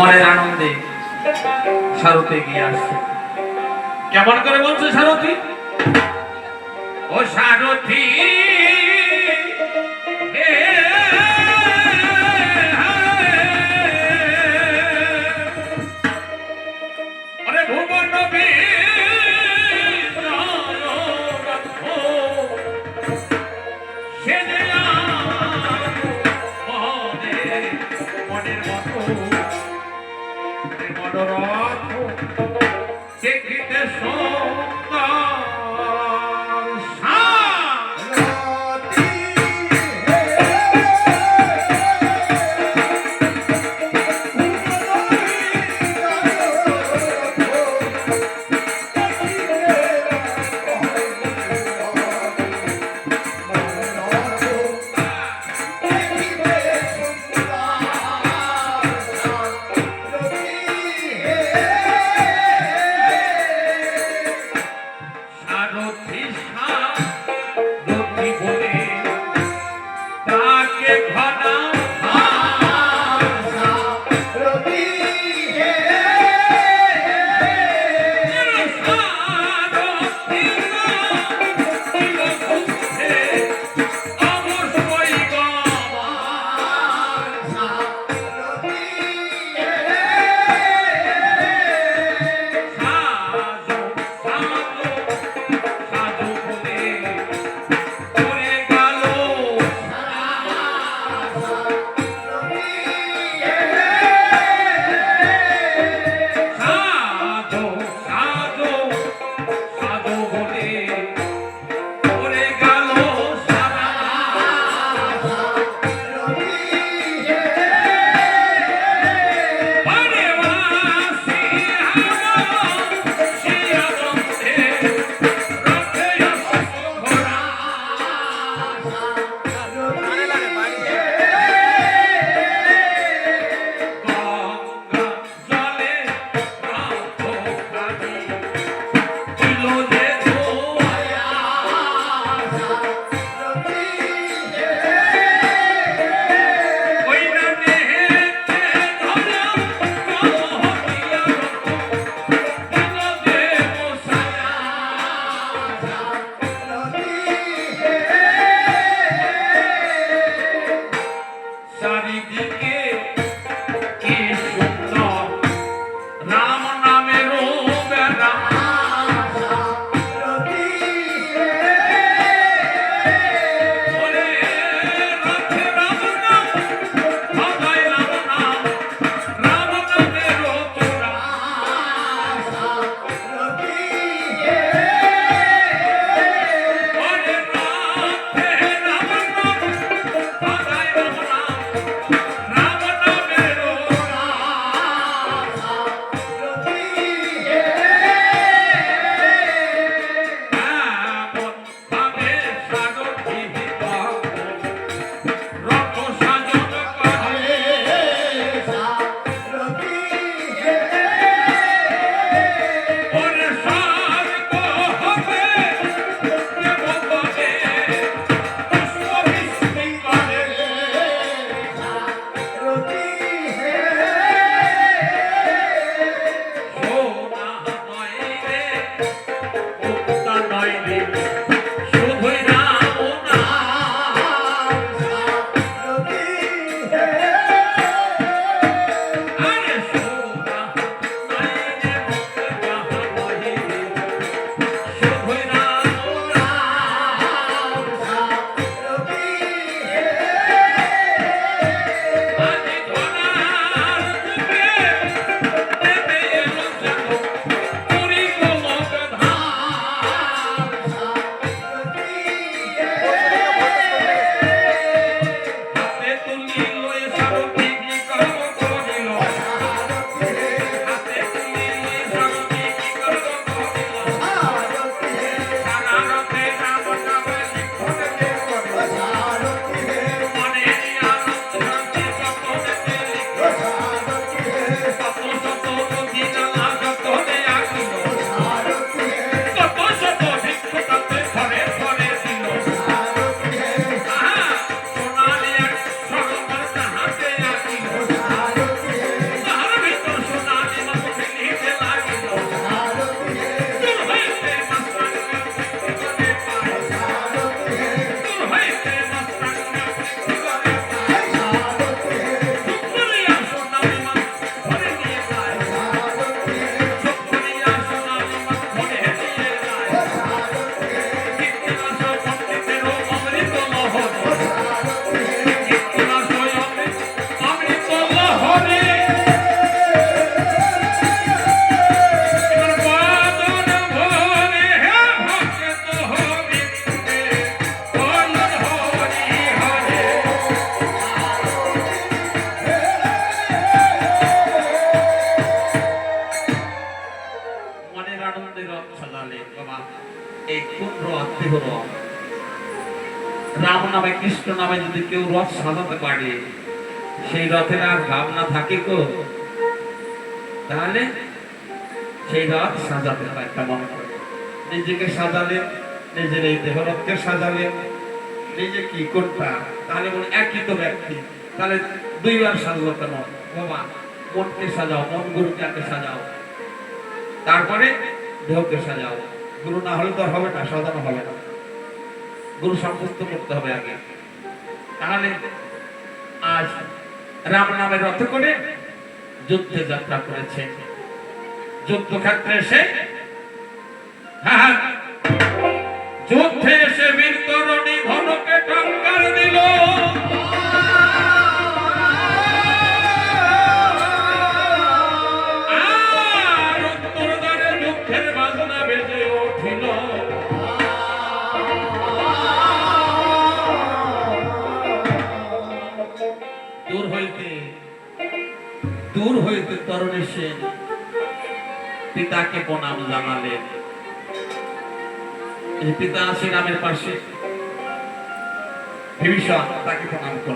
মনের আনন্দে সারথি গিয়ে আসছে। কেমন করে বলছে সারথি? ও সারথি ভুবন দেখিতে কোন রথ দেহ রথ রাম নামে কৃষ্ণ নামে যদি কেউ রথ সাজাতে পারে সেই রথের আর ভাবনা থাকে কো তাহলে সেই রথ সাজাতে হয় কেমন করে নিজেকে সাজালেন নিজের এই দেহরথকে সাজালেন নিজে কি কোনটা তাহলে বলে একই তো ব্যক্তি তাহলে দুইবার সাজলো কেন বাবা মনকে সাজাও মন গুরুকে আগে সাজাও তারপরে দেহকে সাজাও গুরু না হলে তো আর হবে না সাজানো হবে না গুরু সাব্যস্ত করতে হবে আগে তাহলে আজ রাম নামের রথ করে যুদ্ধে যাত্রা করেছে যুদ্ধক্ষেত্রে এসে যুদ্ধে এসে বীর তরুণী ধনুকে টক্কর দিল আর উত্তরদ্বারে যুদ্ধের বাজনা বেজে উঠিল দূর হইতে তরুণী সেন পিতাকে প্রণাম জানালেন পিতা শ্রীরামের পাশে বিভীষণ তাকে প্রণাম করলেন।